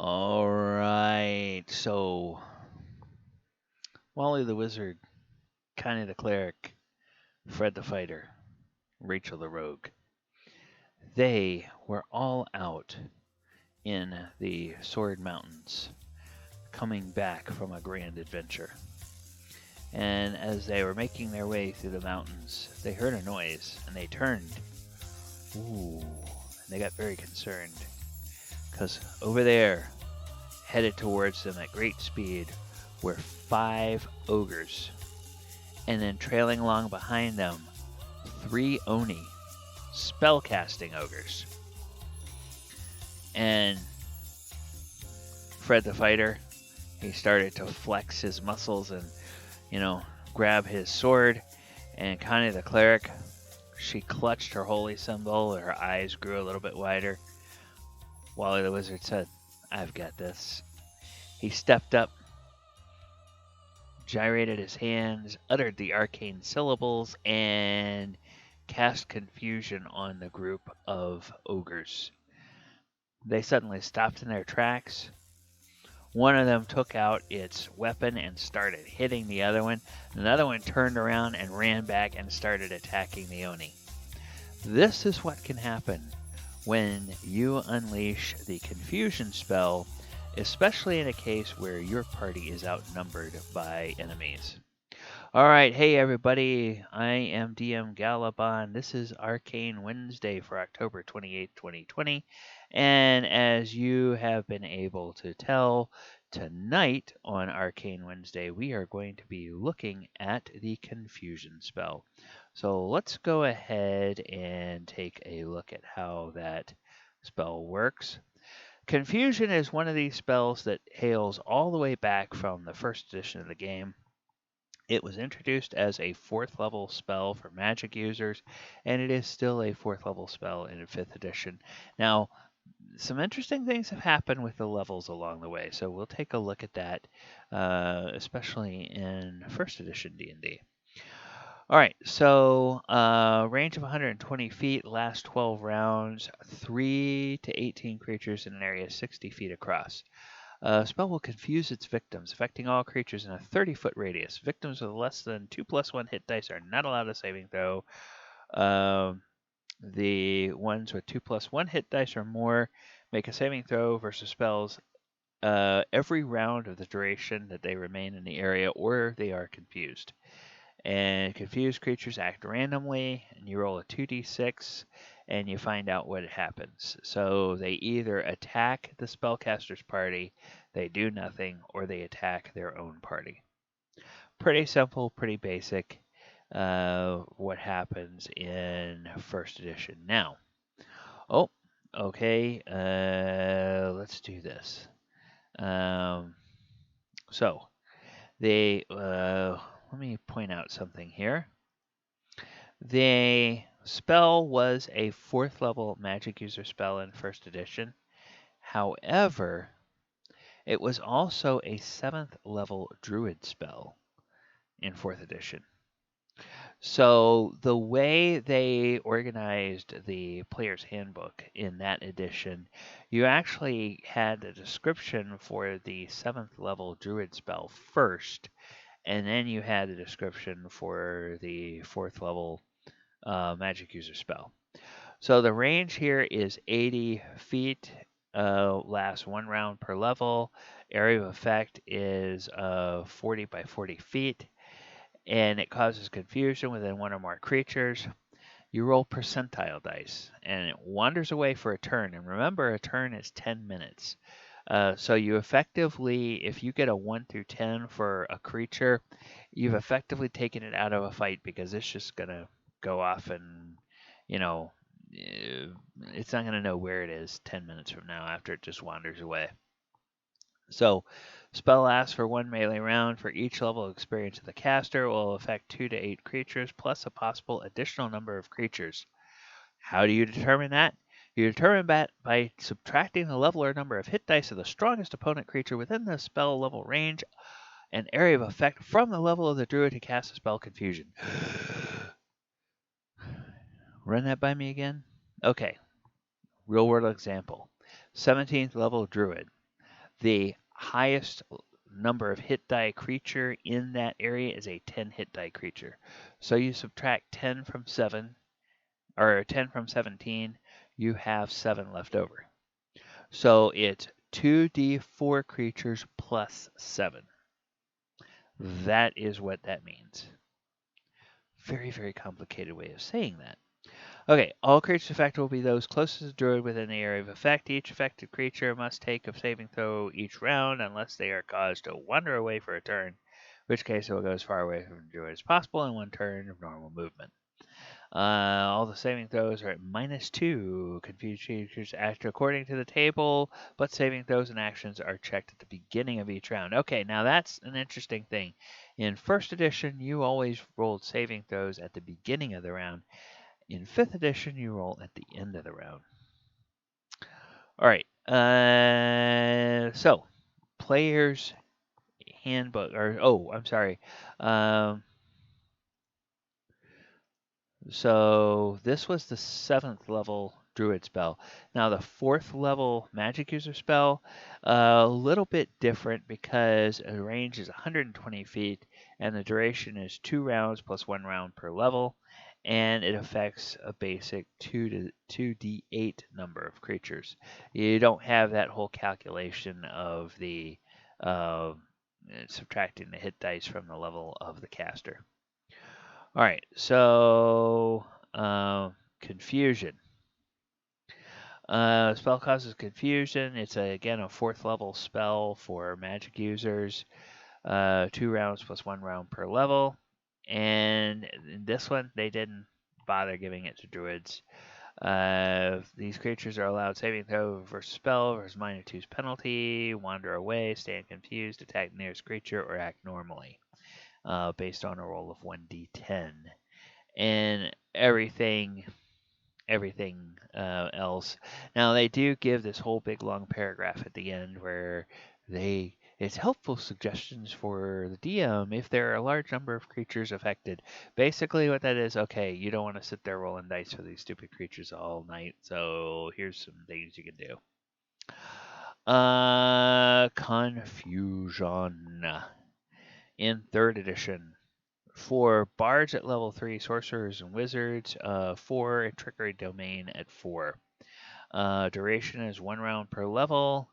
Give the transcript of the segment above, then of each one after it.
All right. So, Wally the Wizard, Connie the Cleric, Fred the Fighter, Rachel the Rogue. They were all out in the Sword Mountains, coming back from a grand adventure. And as they were making their way through the mountains, they heard a noise and they turned. Ooh, and they got very concerned because over there, headed towards them at great speed, were 5 ogres. And then trailing along behind them, 3 Oni, spellcasting ogres. And Fred the Fighter, he started to flex his muscles and, grab his sword. And Connie the Cleric, she clutched her holy symbol, her eyes grew a little bit wider. Wally the Wizard said, "I've got this." He stepped up, gyrated his hands, uttered the arcane syllables, and cast confusion on the group of ogres. They suddenly stopped in their tracks. One of them took out its weapon and started hitting the other one. Another one turned around and ran back and started attacking the Oni. This is what can happen when you unleash the confusion spell, especially in a case where your party is outnumbered by enemies. All right, hey everybody, I am DM Gallibond. This is Arcane Wednesday for October 28th, 2020. And as you have been able to tell, tonight on Arcane Wednesday, we are going to be looking at the Confusion spell. So let's go ahead and take a look at how that spell works. Confusion is one of these spells that hails all the way back from the first edition of the game. It was introduced as a 4th level spell for magic users, and it is still a 4th level spell in 5th edition. Now, some interesting things have happened with the levels along the way, so we'll take a look at that, especially in 1st edition D&D. All right, so range of 120 feet, last 12 rounds, 3 to 18 creatures in an area 60 feet across. Spell will confuse its victims, affecting all creatures in a 30-foot radius. Victims with less than 2+1 hit dice are not allowed a saving throw. The ones with 2+1 hit dice or more make a saving throw versus spells every round of the duration that they remain in the area or they are confused. And confused creatures act randomly, and you roll a 2d6 and you find out what happens. So they either attack the spellcaster's party, they do nothing, or they attack their own party. Pretty simple, pretty basic. What happens in 1st edition. Now, okay, let's do this. So, they, let me point out something here. The spell was a 4th level magic user spell in 1st edition. However, it was also a 7th level druid spell in 4th edition. So the way they organized the player's handbook in that edition, you actually had a description for the 7th level druid spell first, and then you had a description for the 4th level magic user spell. So the range here is 80 feet, lasts 1 round per level. Area of effect is 40 by 40 feet, and it causes confusion within 1 or more creatures. You roll percentile dice, and it wanders away for a turn. And remember, a turn is 10 minutes. So you effectively, if you get a 1 through 10 for a creature, you've effectively taken it out of a fight because it's just going to go off and, it's not going to know where it is 10 minutes from now after it just wanders away. So, spell lasts for 1 melee round. For each level of experience of the caster, it will affect 2 to 8 creatures, plus a possible additional number of creatures. How do you determine that? You determine that by subtracting the level or number of hit dice of the strongest opponent creature within the spell level range and area of effect from the level of the druid who casts a spell confusion. Run that by me again? Okay. Real world example. 17th level druid. The highest number of hit die creature in that area is a 10 hit die creature. So you subtract 10 from 7, or 10 from 17, you have 7 left over. So it's 2d4 creatures plus 7. That is what that means. Very, very complicated way of saying that. Okay, all creatures affected will be those closest to the druid within the area of effect. Each affected creature must take a saving throw each round unless they are caused to wander away for a turn, in which case it will go as far away from the druid as possible in 1 turn of normal movement. All the saving throws are at -2. Confused creatures act according to the table, but saving throws and actions are checked at the beginning of each round. Okay, now that's an interesting thing. In 1st edition, you always rolled saving throws at the beginning of the round. In 5th edition, you roll at the end of the round. All right, so player's handbook, I'm sorry. So this was the 7th level druid spell. Now the 4th level magic user spell, a little bit different because the range is 120 feet and the duration is 2 rounds plus 1 round per level, and it affects a basic 2d8 number of creatures. You don't have that whole calculation of the subtracting the hit dice from the level of the caster. All right, so confusion. Spell causes confusion. It's again a 4th level spell for magic users. 2 rounds plus 1 round per level. And in this one, they didn't bother giving it to druids. These creatures are allowed saving throw versus spell versus -2's penalty, wander away, stand confused, attack nearest creature, or act normally, based on a roll of 1d10. And everything else. Now they do give this whole big long paragraph at the end where it's helpful suggestions for the DM if there are a large number of creatures affected. Basically what that is, okay, you don't want to sit there rolling dice for these stupid creatures all night, so here's some things you can do. Confusion. In 3rd edition, for bards at level 3, sorcerers and wizards, 4, and trickery domain at 4. Duration is 1 round per level,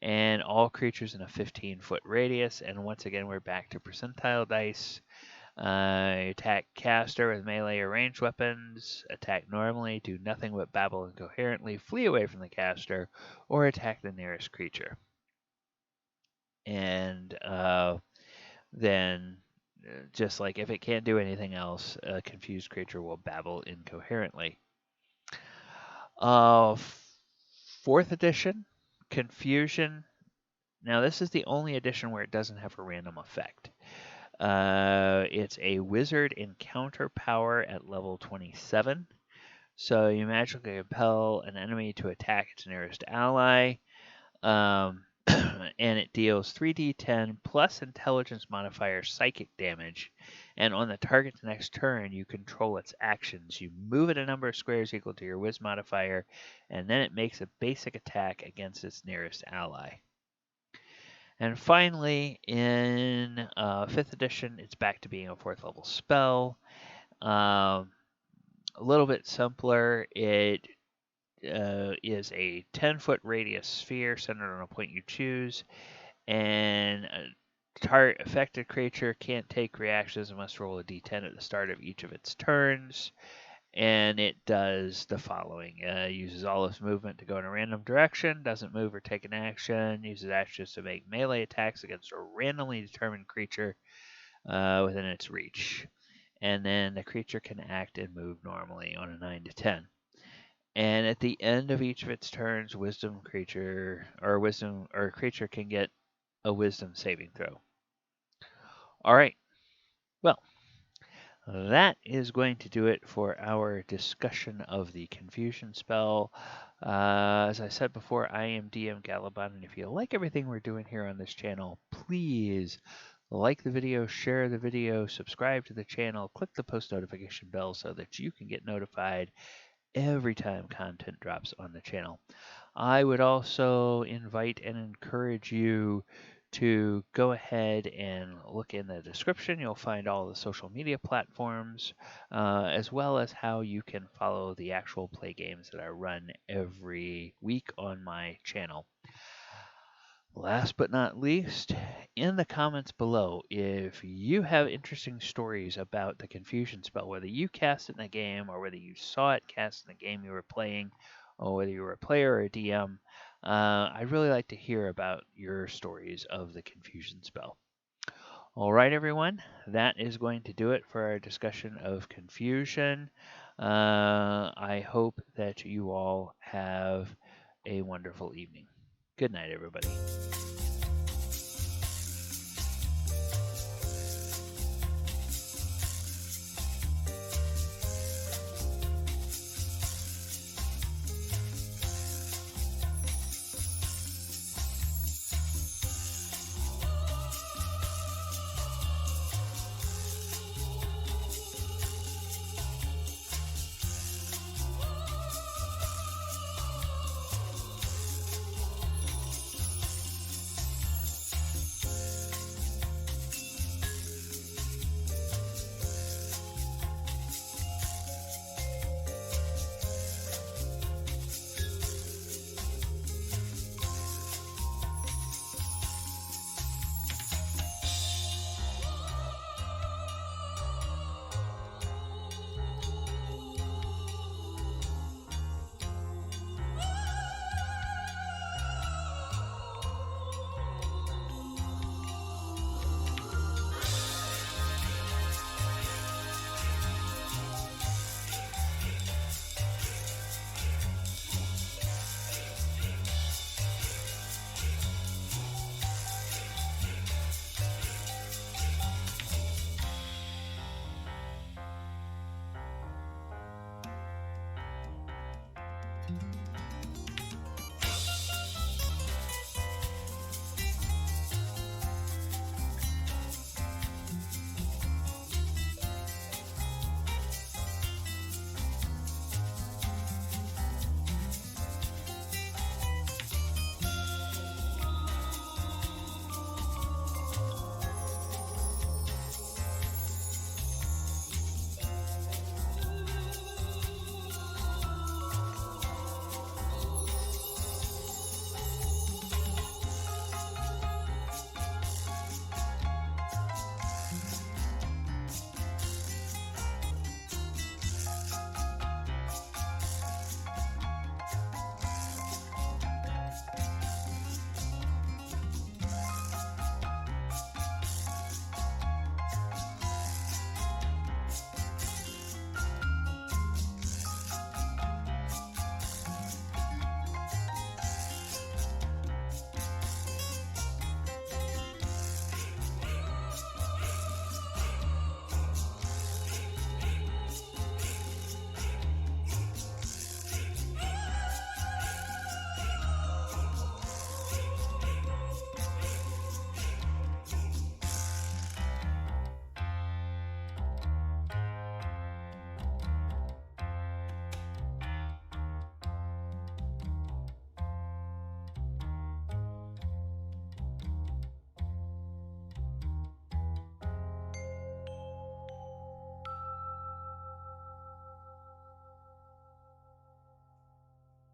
and all creatures in a 15-foot radius. And once again, we're back to percentile dice. Attack caster with melee or ranged weapons. Attack normally, do nothing but babble incoherently, flee away from the caster, or attack the nearest creature. And then, just like if it can't do anything else, a confused creature will babble incoherently. 4th edition, confusion. Now this is the only edition where it doesn't have a random effect. It's a wizard encounter power at level 27. So you magically compel an enemy to attack its nearest ally. And it deals 3d10 plus intelligence modifier psychic damage. And on the target's next turn, you control its actions. You move it a number of squares equal to your Wiz modifier, and then it makes a basic attack against its nearest ally. And finally, in 5th edition, it's back to being a 4th level spell. A little bit simpler. It is a 10-foot radius sphere centered on a point you choose, and a affected creature can't take reactions and must roll a d10 at the start of each of its turns. And it does the following. Uses all its movement to go in a random direction, doesn't move or take an action, uses actions to make melee attacks against a randomly determined creature within its reach. And then the creature can act and move normally on a 9 to 10. And at the end of each of its turns, creature can get a wisdom saving throw. All right. Well, that is going to do it for our discussion of the confusion spell. As I said before, I am DM Gallibond, and if you like everything we're doing here on this channel, please like the video, share the video, subscribe to the channel, click the post notification bell so that you can get notified every time content drops on the channel. I would also invite and encourage you to go ahead and look in the description. You'll find all the social media platforms, as well as how you can follow the actual play games that I run every week on my channel. Last but not least, in the comments below, if you have interesting stories about the confusion spell, whether you cast it in a game or whether you saw it cast in a game you were playing, or whether you were a player or a DM, I'd really like to hear about your stories of the confusion spell. All right, everyone, that is going to do it for our discussion of confusion. I hope that you all have a wonderful evening. Good night, everybody.